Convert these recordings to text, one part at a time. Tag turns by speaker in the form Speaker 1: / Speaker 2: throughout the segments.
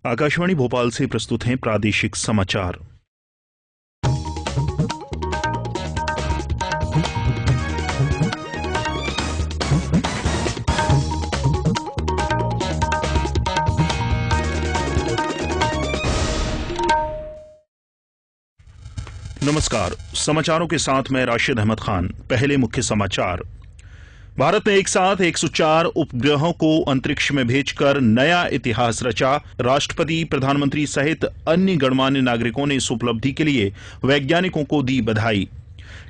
Speaker 1: आकाशवाणी भोपाल से प्रस्तुत हैं प्रादेशिक समाचार। नमस्कार, समाचारों के साथ मैं राशिद अहमद खान। पहले मुख्य समाचार। भारत ने एक साथ 104 उपग्रहों को अंतरिक्ष में भेजकर नया इतिहास रचा। राष्ट्रपति, प्रधानमंत्री सहित अन्य गणमान्य नागरिकों ने इस उपलब्धि के लिए वैज्ञानिकों को दी बधाई।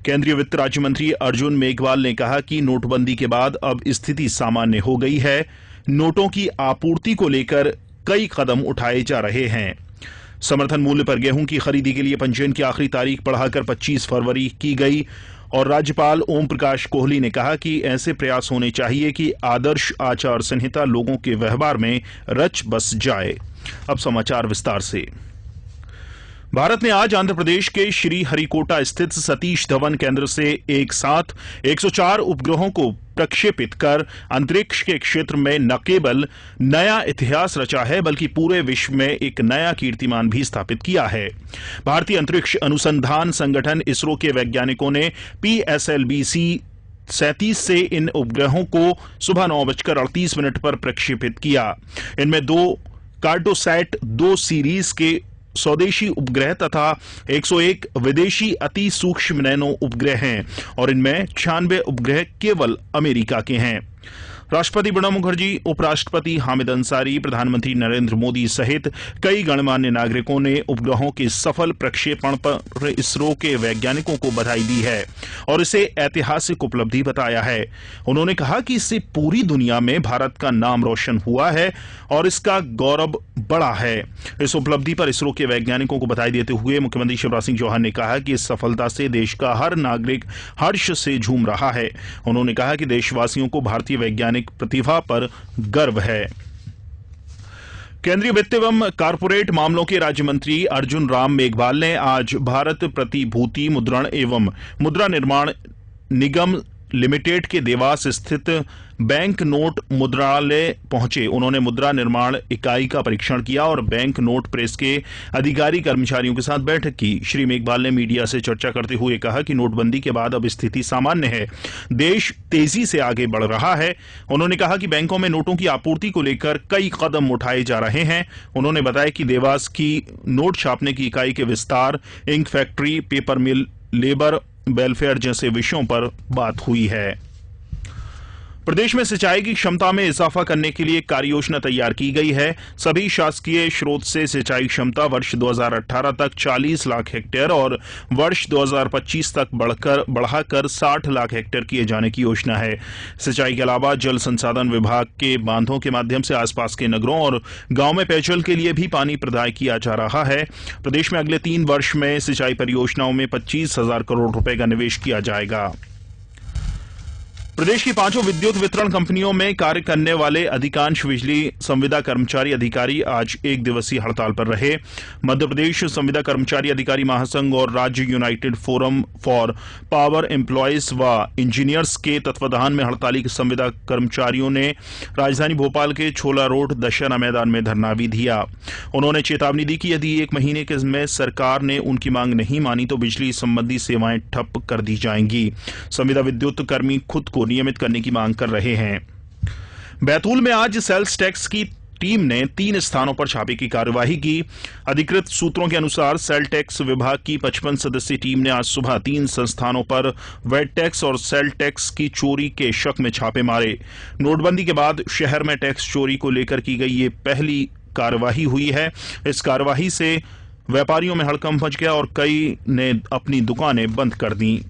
Speaker 1: केंद्रीय वित्त राज्य मंत्री अर्जुन मेघवाल ने कहा कि नोटबंदी के बाद अब स्थिति सामान्य हो गई है। नोटों की आपूर्ति को लेकर कई कदम उठाए जा रहे हैं। समर्थन मूल्य पर गेहूं की खरीदी के लिए पंजीयन की आखिरी तारीख बढ़ाकर 25 फरवरी की गई और राज्यपाल ओम प्रकाश कोहली ने कहा कि ऐसे प्रयास होने चाहिए कि आदर्श आचार संहिता लोगों के व्यवहार में रच बस जाए। अब समाचार विस्तार से। भारत ने आज आंध्र प्रदेश के श्री हरिकोटा स्थित सतीश धवन केंद्र से एक साथ 104 उपग्रहों को प्रक्षेपित कर अंतरिक्ष के क्षेत्र में न केवल नया इतिहास रचा है बल्कि पूरे विश्व में एक नया कीर्तिमान भी स्थापित किया है। भारतीय अंतरिक्ष अनुसंधान संगठन इसरो के वैज्ञानिकों ने PSLV-C-37 से इन उपग्रहों को सुबह 9:38 पर प्रक्षेपित किया। इनमें 2 कार्टोसैट 2 सीरीज के स्वदेशी उपग्रह तथा 101 विदेशी अति सूक्ष्म नैनो उपग्रह हैं और इनमें 96 उपग्रह केवल अमेरिका के हैं। राष्ट्रपति प्रणब मुखर्जी, उपराष्ट्रपति हामिद अंसारी, प्रधानमंत्री नरेंद्र मोदी सहित कई गणमान्य नागरिकों ने उपग्रहों के सफल प्रक्षेपण पर इसरो के वैज्ञानिकों को बधाई दी है और इसे ऐतिहासिक उपलब्धि बताया है। उन्होंने कहा कि इससे पूरी दुनिया में भारत का नाम रोशन हुआ है और इसका गौरव बढ़ा है। इस उपलब्धि पर इसरो के वैज्ञानिकों को बधाई देते हुए मुख्यमंत्री शिवराज सिंह चौहान ने कहा कि इस सफलता से देश का हर नागरिक हर्ष से झूम रहा है। उन्होंने कहा कि देशवासियों को भारतीय वैज्ञानिक प्रतिभा पर गर्व है। केंद्रीय वित्त एवं कारपोरेट मामलों के राज्य मंत्री अर्जुन राम मेघवाल ने आज भारत प्रतिभूति मुद्रण एवं मुद्रा निर्माण निगम लिमिटेड के देवास स्थित बैंक नोट मुद्रालय पहुंचे। उन्होंने मुद्रा निर्माण इकाई का परीक्षण किया और बैंक नोट प्रेस के अधिकारी कर्मचारियों के साथ बैठक की। श्री मेघवाल ने मीडिया से चर्चा करते हुए कहा कि नोटबंदी के बाद अब स्थिति सामान्य है, देश तेजी से आगे बढ़ रहा है। उन्होंने कहा कि बैंकों में नोटों की आपूर्ति को लेकर कई कदम उठाए जा रहे हैं। उन्होंने बताया कि देवास की नोट छापने की इकाई के विस्तार, इंक फैक्ट्री, पेपर मिल, लेबर वेलफेयर जैसे विषयों पर बात हुई है। प्रदेश में सिंचाई की क्षमता में इजाफा करने के लिए कार्य योजना तैयार की गई है। सभी शासकीय स्रोत से सिंचाई क्षमता वर्ष 2018 तक 40 लाख हेक्टेयर और वर्ष 2025 तक बढ़ाकर 60 लाख हेक्टेयर किए जाने की योजना है। सिंचाई के अलावा जल संसाधन विभाग के बांधों के माध्यम से आसपास के नगरों और गांव में पेयजल के लिए भी पानी प्रदाय किया जा रहा है। प्रदेश में अगले 3 वर्ष में सिंचाई परियोजनाओं में 25,000 करोड़ रुपए का निवेश किया जाएगा। प्रदेश की 5 विद्युत वितरण कंपनियों में कार्य करने वाले अधिकांश बिजली संविदा कर्मचारी अधिकारी आज 1 दिवसीय हड़ताल पर रहे। मध्य प्रदेश संविदा कर्मचारी अधिकारी महासंघ और राज्य United forum for power employees व इंजीनियर्स के तत्वाधान में हड़ताली संविदा कर्मचारियों ने राजधानी भोपाल के छोला रोड दशहरा मैदान में धरना भी दिया। उन्होंने चेतावनी दी कि यदि 1 महीने के में सरकार ने उनकी मांग नहीं मानी तो बिजली संबंधी सेवाएं ठप कर दी जाएंगी। संविदा विद्युत कर्मी खुद को नियमित करने की मांग कर रहे हैं। बैतूल में आज सेल्स टैक्स की टीम ने 3 स्थानों पर छापे की कार्यवाही की। अधिकृत सूत्रों के अनुसार सेल टैक्स विभाग की 55 सदस्यीय टीम ने आज सुबह 3 संस्थानों पर वेट टैक्स और सेल टैक्स की चोरी के शक में छापे मारे। नोटबंदी के बाद शहर में टैक्स चोरी को लेकर की गई ये पहली कार्यवाही हुई है। इस कार्यवाही से व्यापारियों में हड़कंप मच गया और कई ने अपनी दुकानें बंद कर दी।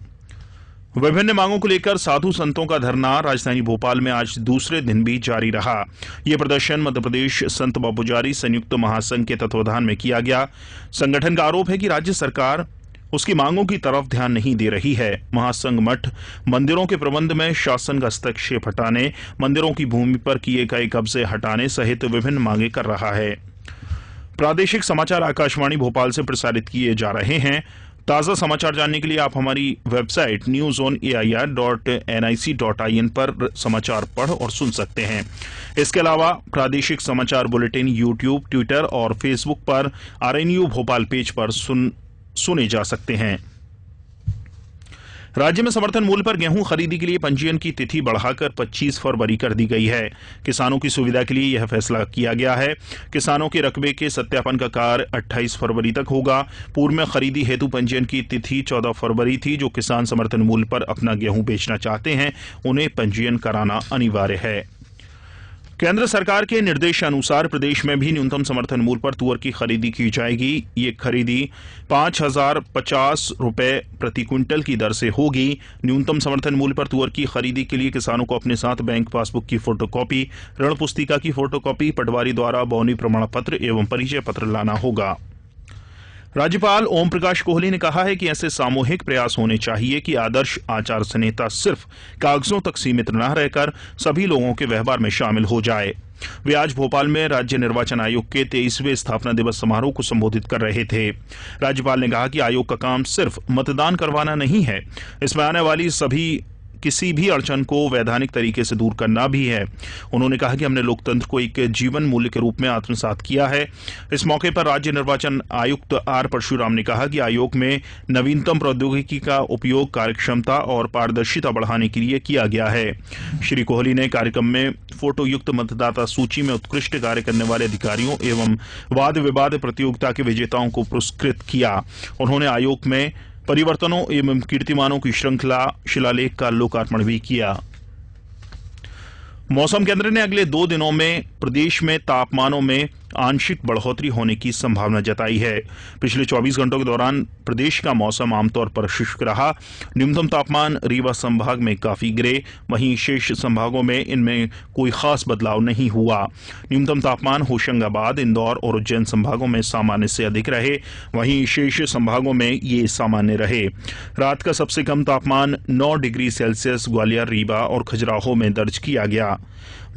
Speaker 1: विभिन्न मांगों को लेकर साधु संतों का धरना राजधानी भोपाल में आज दूसरे दिन भी जारी रहा। यह प्रदर्शन मध्य प्रदेश संत बाबूजारी संयुक्त महासंघ के तत्वाधान में किया गया। संगठन का आरोप है कि राज्य सरकार उसकी मांगों की तरफ ध्यान नहीं दे रही है। महासंघ मठ मंदिरों के प्रबंध में शासन का हस्तक्षेप हटाने, मंदिरों की भूमि पर किए गए कब्जे हटाने सहित विभिन्न मांगे कर रहा है। प्रादेशिक समाचार आकाशवाणी भोपाल से प्रसारित किए जा रहे हैं। ताज़ा समाचार जानने के लिए आप हमारी वेबसाइट newzonair.nic.in पर समाचार पढ़ और सुन सकते हैं। इसके अलावा प्रादेशिक समाचार बुलेटिन यूट्यूब, ट्विटर और फेसबुक पर आरएनयू भोपाल पेज पर सुने जा सकते हैं। राज्य में समर्थन मूल्य पर गेहूं खरीदी के लिए पंजीयन की तिथि बढ़ाकर 25 फरवरी कर दी गई है। किसानों की सुविधा के लिए यह फैसला किया गया है। किसानों के रकबे के सत्यापन का कार्य 28 फरवरी तक होगा। पूर्व में खरीदी हेतु पंजीयन की तिथि 14 फरवरी थी। जो किसान समर्थन मूल्य पर अपना गेहूं बेचना चाहते हैं उन्हें पंजीयन कराना अनिवार्य है। केंद्र सरकार के निर्देशानुसार प्रदेश में भी न्यूनतम समर्थन मूल्य पर तुअर की खरीदी की जाएगी। ये खरीदी 5,050 रुपए प्रति क्विंटल की दर से होगी। न्यूनतम समर्थन मूल्य पर तुअर की खरीदी के लिए किसानों को अपने साथ बैंक पासबुक की फोटोकॉपी, ऋण पुस्तिका की फोटोकॉपी, पटवारी द्वारा बौनी प्रमाण पत्र एवं परिचय पत्र लाना होगा। राज्यपाल ओम प्रकाश कोहली ने कहा है कि ऐसे सामूहिक प्रयास होने चाहिए कि आदर्श आचार संहिता सिर्फ कागजों तक सीमित न रहकर सभी लोगों के व्यवहार में शामिल हो जाए। वे आज भोपाल में राज्य निर्वाचन आयोग के 23वें स्थापना दिवस समारोह को संबोधित कर रहे थे। राज्यपाल ने कहा कि आयोग का काम सिर्फ मतदान करवाना नहीं है, इसमें आने वाली किसी भी अड़चन को वैधानिक तरीके से दूर करना भी है। उन्होंने कहा कि हमने लोकतंत्र को एक जीवन मूल्य के रूप में आत्मसात किया है। इस मौके पर राज्य निर्वाचन आयुक्त आर परशुराम ने कहा कि आयोग में नवीनतम प्रौद्योगिकी का उपयोग कार्यक्षमता और पारदर्शिता बढ़ाने के लिए किया गया है। श्री कोहली ने कार्यक्रम में फोटोयुक्त मतदाता सूची में उत्कृष्ट कार्य करने वाले अधिकारियों एवं वाद विवाद प्रतियोगिता के विजेताओं को पुरस्कृत किया। उन्होंने आयोग में परिवर्तनों एवं कीर्तिमानों की श्रृंखला शिलालेख का लोकार्पण भी किया। मौसम केंद्र ने अगले 2 दिनों में प्रदेश में तापमानों में आंशिक बढ़ोतरी होने की संभावना जताई है। पिछले 24 घंटों के दौरान प्रदेश का मौसम आमतौर पर शुष्क रहा। न्यूनतम तापमान रीवा संभाग में काफी गिरे, वहीं शेष संभागों में इनमें कोई खास बदलाव नहीं हुआ। न्यूनतम तापमान होशंगाबाद, इंदौर और उज्जैन संभागों में सामान्य से अधिक रहे, वहीं शेष संभागों में ये सामान्य रहे। रात का सबसे कम तापमान 9 डिग्री सेल्सियस ग्वालियर, रीवा और खजुराहो में दर्ज किया गया।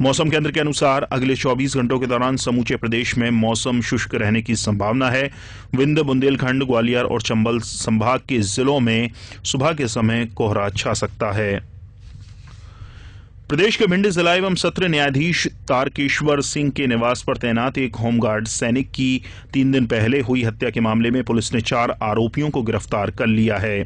Speaker 1: मौसम केंद्र के अनुसार अगले 24 घंटों के दौरान समूचे प्रदेश में मौसम शुष्क रहने की संभावना है। विंध्य, बुंदेलखंड, ग्वालियर और चंबल संभाग के जिलों में सुबह के समय कोहरा छा सकता है। प्रदेश के भिंड जिला एवं सत्र न्यायाधीश तारकेश्वर सिंह के निवास पर तैनात एक होमगार्ड सैनिक की 3 दिन पहले हुई हत्या के मामले में पुलिस ने 4 आरोपियों को गिरफ्तार कर लिया है।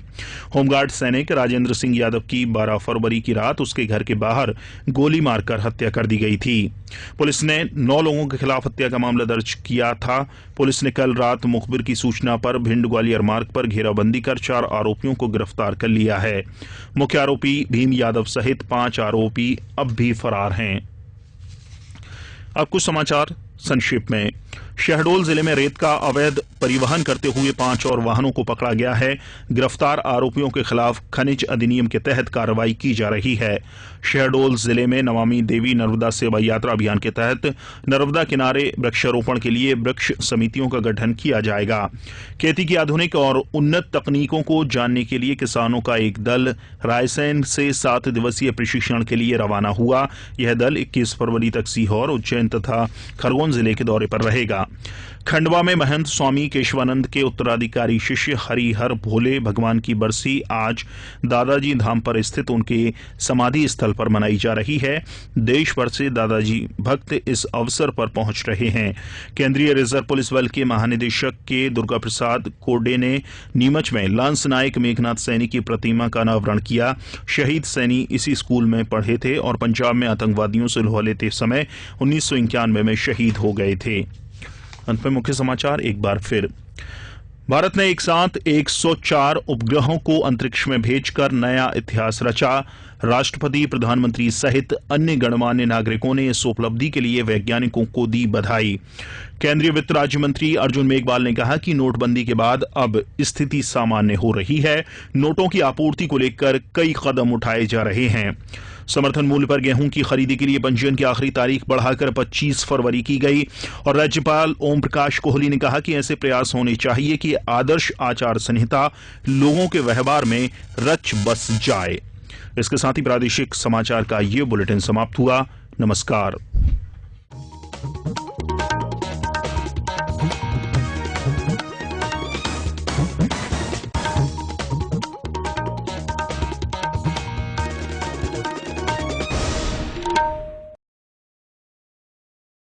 Speaker 1: होमगार्ड सैनिक राजेंद्र सिंह यादव की 12 फरवरी की रात उसके घर के बाहर गोली मारकर हत्या कर दी गई थी। पुलिस ने 9 लोगों के खिलाफ हत्या का मामला दर्ज किया था। पुलिस ने कल रात मुखबिर की सूचना पर भिंड ग्वालियर मार्ग पर घेराबंदी कर 4 आरोपियों को गिरफ्तार कर लिया है। मुख्य आरोपी भीम यादव सहित 5 आरोपी अब भी फरार हैं। अब कुछ समाचार संक्षिप्त में। शहडोल जिले में रेत का अवैध परिवहन करते हुए 5 और वाहनों को पकड़ा गया है। गिरफ्तार आरोपियों के खिलाफ खनिज अधिनियम के तहत कार्रवाई की जा रही है। शहडोल जिले में नमामि देवी नर्मदा सेवा यात्रा अभियान के तहत नर्मदा किनारे वृक्षारोपण के लिए वृक्ष समितियों का गठन किया जाएगा। खेती की आधुनिक और उन्नत तकनीकों को जानने के लिए किसानों का एक दल रायसेन से 7 दिवसीय प्रशिक्षण के लिए रवाना हुआ। यह दल 21 फरवरी तक सीहोर, उज्जैन तथा खरगोन जिले के दौरे पर रहेगा। खंडवा में महंत स्वामी केशवानंद के उत्तराधिकारी शिष्य हरिहर भोले भगवान की बरसी आज दादाजी धाम पर स्थित उनके समाधि स्थल पर मनाई जा रही है। देश भर से दादाजी भक्त इस अवसर पर पहुंच रहे हैं। केंद्रीय रिजर्व पुलिस बल के महानिदेशक के दुर्गा प्रसाद कोडे ने नीमच में लांस नायक मेघनाथ सैनी की प्रतिमा का अनावरण किया। शहीद सैनी इसी स्कूल में पढ़े थे और पंजाब में आतंकवादियों से लोहा लेते समय 1991 में शहीद हो गए थे। अंत में मुख्य समाचार एक बार फिर। भारत ने एक साथ 104 उपग्रहों को अंतरिक्ष में भेजकर नया इतिहास रचा। राष्ट्रपति, प्रधानमंत्री सहित अन्य गणमान्य नागरिकों ने इस उपलब्धि के लिए वैज्ञानिकों को दी बधाई। केंद्रीय वित्त राज्य मंत्री अर्जुन मेघवाल ने कहा कि नोटबंदी के बाद अब स्थिति सामान्य हो रही है। नोटों की आपूर्ति को लेकर कई कदम उठाए जा रहे हैं। समर्थन मूल्य पर गेहूं की खरीदी के लिए पंजीयन की आखिरी तारीख बढ़ाकर 25 फरवरी की गई। और राज्यपाल ओम प्रकाश कोहली ने कहा कि ऐसे प्रयास होने चाहिए कि आदर्श आचार संहिता लोगों के व्यवहार में रच बस जाए। इसके साथ ही प्रादेशिक समाचार का ये बुलेटिन समाप्त हुआ। नमस्कार।